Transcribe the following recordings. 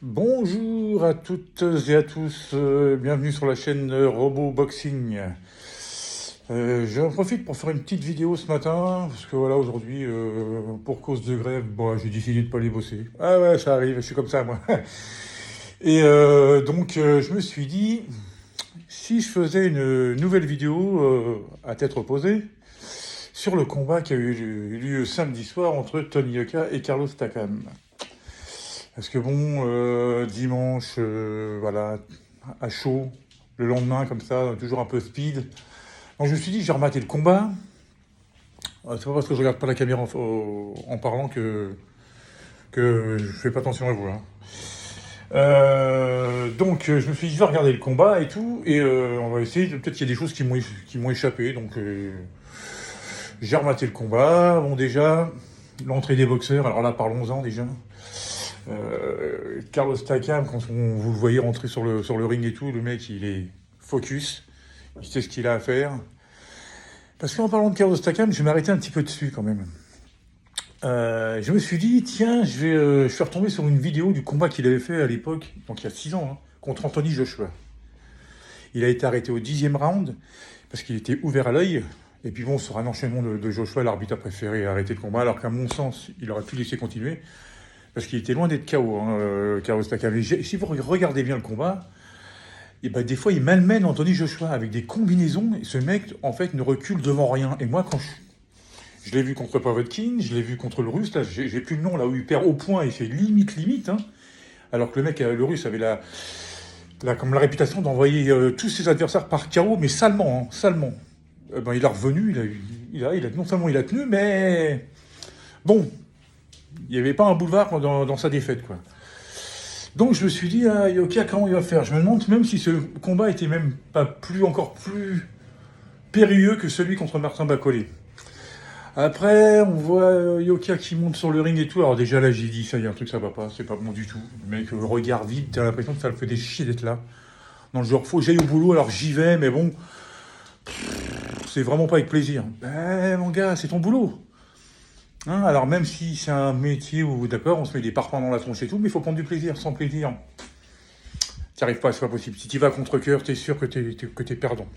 Bonjour à toutes et à tous, bienvenue sur la chaîne Robot Boxing. J'en profite pour faire une petite vidéo ce matin, parce que voilà, aujourd'hui, pour cause de grève, bon, j'ai décidé de pas aller bosser. Ah ouais, ça arrive, je suis comme ça, moi. Et je me suis dit, si je faisais une nouvelle vidéo à tête reposée, sur le combat qui a eu lieu samedi soir entre Tony Yoka et Carlos Takam. Parce que bon, dimanche, voilà, à chaud, le lendemain comme ça, toujours un peu speed. Donc je me suis dit, j'ai rematé le combat. C'est pas parce que je regarde pas la caméra en parlant que je fais pas attention à vous, hein. Je me suis dit, je vais regarder le combat et tout, et on va essayer, peut-être qu'il y a des choses qui m'ont échappé, donc j'ai rematé le combat. Bon, déjà, l'entrée des boxeurs, alors là, parlons-en déjà. Carlos Takam, quand vous le voyez rentrer sur le ring et tout, le mec, il est focus, il sait ce qu'il a à faire. Parce qu'en parlant de Carlos Takam, je vais m'arrêter un petit peu dessus quand même. Je me suis dit, tiens, je suis retombé sur une vidéo du combat qu'il avait fait à l'époque, donc il y a 6 ans, hein, contre Anthony Joshua. Il a été arrêté au 10e round, parce qu'il était ouvert à l'œil. Et puis bon, sur un enchaînement de Joshua, l'arbitre a préféré arrêter le combat, alors qu'à mon sens, il aurait pu laisser continuer. Parce qu'il était loin d'être KO, hein, Carlos Takam. Si vous regardez bien le combat, et ben des fois il malmène Anthony Joshua avec des combinaisons. Et ce mec, en fait, ne recule devant rien. Et moi, quand je l'ai vu contre Povetkin, je l'ai vu contre le Russe, là, j'ai plus le nom, là où il perd au point, il fait limite, hein, alors que le mec, le Russe, avait comme la réputation d'envoyer tous ses adversaires par KO, mais salement, hein, salement. Il est revenu, non seulement il a tenu, mais bon, il n'y avait pas un boulevard dans sa défaite, quoi. Donc je me suis dit, ah, Yoka, comment il va faire? Je me demande même si ce combat était même pas encore plus périlleux que celui contre Martin Bacolé. Après, on voit Yoka qui monte sur le ring et tout. Alors déjà là, j'ai dit, ça y a un truc, ça va pas, c'est pas bon du tout. Le mec, regard vide, t'as l'impression que ça le fait des chier d'être là. Dans le genre, faut que j'aille au boulot, alors j'y vais, mais bon, c'est vraiment pas avec plaisir. Ben, mon gars, c'est ton boulot. Hein, alors même si c'est un métier où, d'accord, on se met des parpaings dans la tronche et tout, mais il faut prendre du plaisir. Sans plaisir, t'y arrives pas, c'est pas possible. Si tu vas contre cœur, t'es sûr que t'es perdant.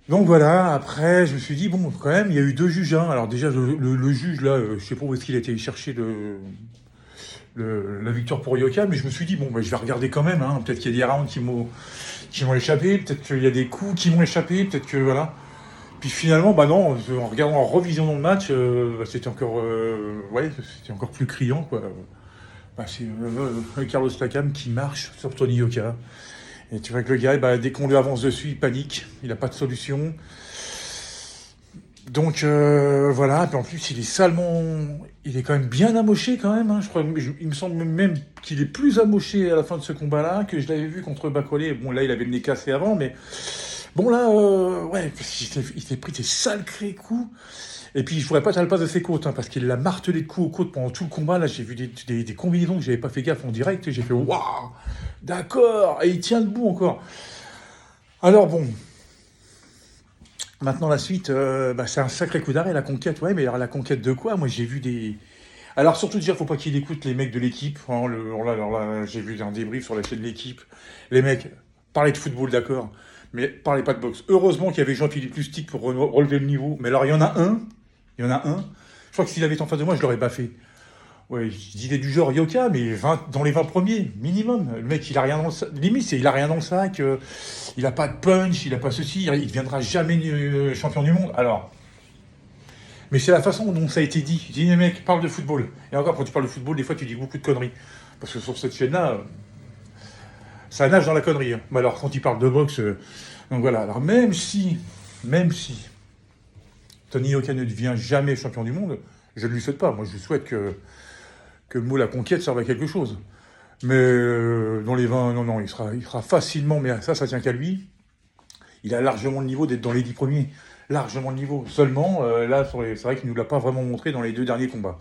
Donc voilà, après, je me suis dit, bon, quand même, il y a eu 2 juges, hein. Alors déjà, le juge, là, je sais pas où est-ce qu'il a été chercher la victoire pour Yoka, mais je me suis dit, bon, je vais regarder quand même, hein. Peut-être qu'il y a des rounds qui m'ont échappé, peut-être qu'il y a des coups qui m'ont échappé, peut-être que, voilà. Puis finalement, non, en regardant, en revisionnant le match, c'était encore plus criant, quoi. C'est Carlos Takam qui marche sur Tony Yoka. Et tu vois que le gars, dès qu'on lui avance dessus, il panique, il n'a pas de solution. Donc voilà, puis en plus il est quand même bien amoché quand même, hein. Il me semble même qu'il est plus amoché à la fin de ce combat-là que je l'avais vu contre Bacolé. Bon là, il avait le nez cassé avant, mais bon là, il s'est pris des sacrés coups. Et puis je pourrais pas faire le passe de ses côtes, hein, parce qu'il l'a martelé de coups aux côtes pendant tout le combat. Là, j'ai vu des combinaisons que j'avais pas fait gaffe en direct, et j'ai fait waouh, d'accord, et il tient debout encore. Alors bon. Maintenant, la suite, c'est un sacré coup d'arrêt, la conquête. Ouais, mais alors la conquête de quoi? Moi, j'ai vu des... Alors, surtout, déjà, faut pas qu'il écoute les mecs de l'équipe, hein. Alors là, j'ai vu un débrief sur la chaîne de l'équipe. Les mecs parlaient de football, d'accord, mais parlaient pas de boxe. Heureusement qu'il y avait Jean-Philippe Lustig pour relever le niveau. Mais alors, il y en a un. Je crois que s'il avait été en face de moi, je l'aurais baffé. Ouais, je disais du genre Yoka, mais dans les 20 premiers, minimum. Le mec, il a rien dans le sac. Limite, il a rien dans le sac. Il a pas de punch, il a pas ceci. Il ne deviendra jamais champion du monde. Alors, mais c'est la façon dont ça a été dit. Je dis, les mecs, parle de football. Et encore, quand tu parles de football, des fois, tu dis beaucoup de conneries. Parce que sur cette chaîne-là, ça nage dans la connerie, hein. Mais alors, quand il parle de boxe, donc voilà. Alors, même si Tony Yoka ne devient jamais champion du monde, je ne lui souhaite pas. Moi, je souhaite que le mot la conquête serve à quelque chose. Mais dans les 20, non, il sera facilement, mais ça tient qu'à lui. Il a largement le niveau d'être dans les 10 premiers. Largement le niveau. Seulement, là, c'est vrai qu'il ne nous l'a pas vraiment montré dans les 2 derniers combats.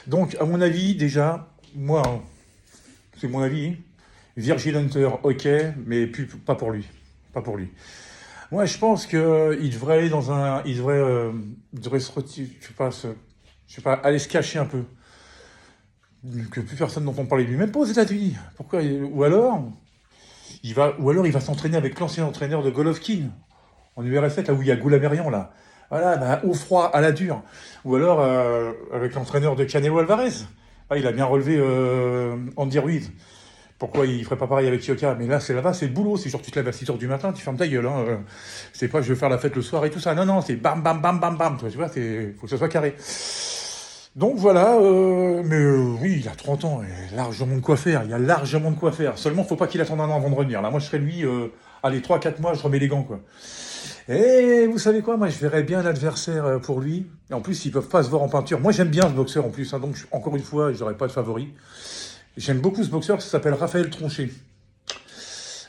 Donc, à mon avis, déjà, moi, hein, c'est mon avis, Virgil Hunter, ok, mais pas pour lui. Pas pour lui. Moi, je pense qu'il devrait aller dans un... Il devrait se retirer, je sais pas, aller se cacher un peu. que plus personne n'entend parler de lui, même pas aux États-Unis. Pourquoi? Ou alors il va s'entraîner avec l'ancien entraîneur de Golovkin, en URSS, là où il y a Goulamerian, là. Voilà, bah, au froid, à la dure. Ou alors avec l'entraîneur de Canelo Alvarez. Ah, il a bien relevé Andy Ruiz. Pourquoi il ferait pas pareil avec Yoka? Mais là-bas, c'est le boulot. C'est genre, tu te lèves à 6h du matin, tu fermes ta gueule. Hein. C'est pas, je vais faire la fête le soir et tout ça. Non, non, c'est bam, bam, bam, bam, bam. Tu vois, faut que ça soit carré. Donc voilà, oui, il a 30 ans, il a largement de quoi faire. Il y a largement de quoi faire. Seulement, faut pas qu'il attende un an avant de revenir. Là, moi, je serais lui, allez, 3-4 mois, je remets les gants, quoi. Et vous savez quoi, moi, je verrais bien l'adversaire pour lui. Et en plus, ils peuvent pas se voir en peinture. Moi, j'aime bien ce boxeur en plus. Hein, donc, encore une fois, j'aurais pas de favori. J'aime beaucoup ce boxeur, ça s'appelle Raphaël Tronchet.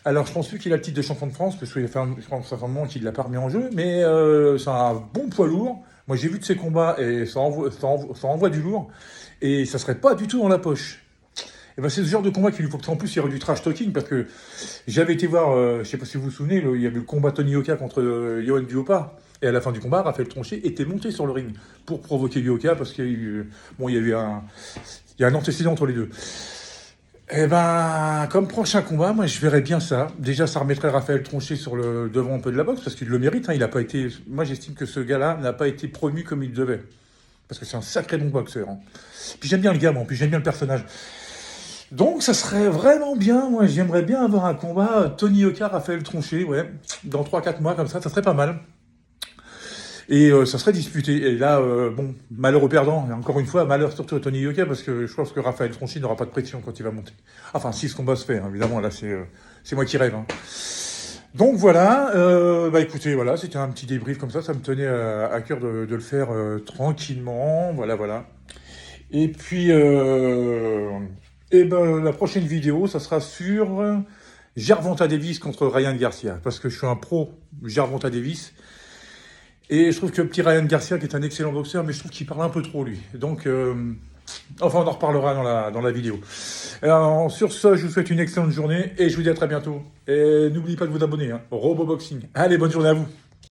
Alors, je pense plus qu'il a le titre de champion de France, parce que je pense que ça fait un moment qu'il ne l'a pas remis en jeu, mais c'est un bon poids lourd. Moi, j'ai vu de ses combats et ça envoie du lourd, et ça serait pas du tout dans la poche. Et ben, c'est ce genre de combat qu'il lui faut. En plus, il y aurait du trash talking, parce que j'avais été voir, je sais pas si vous vous souvenez, il y avait le combat Tony Yoka contre Yohan Duopa. Et à la fin du combat, Raphaël Tronchet était monté sur le ring pour provoquer Yoka, parce qu'il y a eu, bon, il y a un antécédent entre les deux. Eh ben, comme prochain combat, moi je verrais bien ça. Déjà, ça remettrait Raphaël Tronchet sur le devant un peu de la boxe, parce qu'il le mérite. Hein. Il a pas été. Moi, j'estime que ce gars-là n'a pas été promu comme il devait. Parce que c'est un sacré bon boxeur. Hein. Puis j'aime bien le gars, moi. Puis j'aime bien le personnage. Donc, ça serait vraiment bien. Moi, j'aimerais bien avoir un combat Tony Yoka, Raphaël Tronchet, ouais. Dans 3-4 mois, comme ça serait pas mal. Et ça serait disputé. Et là, bon, malheur au perdant. Et encore une fois, malheur surtout à Tony Yoka, parce que je pense que Raphaël Tronchet n'aura pas de pression quand il va monter. Enfin, si ce combat se fait, hein, évidemment, là, c'est moi qui rêve. Hein. Donc voilà, bah écoutez, voilà, c'était un petit débrief comme ça me tenait à cœur de le faire tranquillement, voilà. Et puis, la prochaine vidéo, ça sera sur Gervonta Davis contre Ryan Garcia, parce que je suis un pro Gervonta Davis. Et je trouve que le petit Ryan Garcia, qui est un excellent boxeur, mais je trouve qu'il parle un peu trop, lui. Donc, enfin, on en reparlera dans la vidéo. Alors, sur ce, je vous souhaite une excellente journée et je vous dis à très bientôt. Et n'oubliez pas de vous abonner, hein, RoboBoxing. Allez, bonne journée à vous.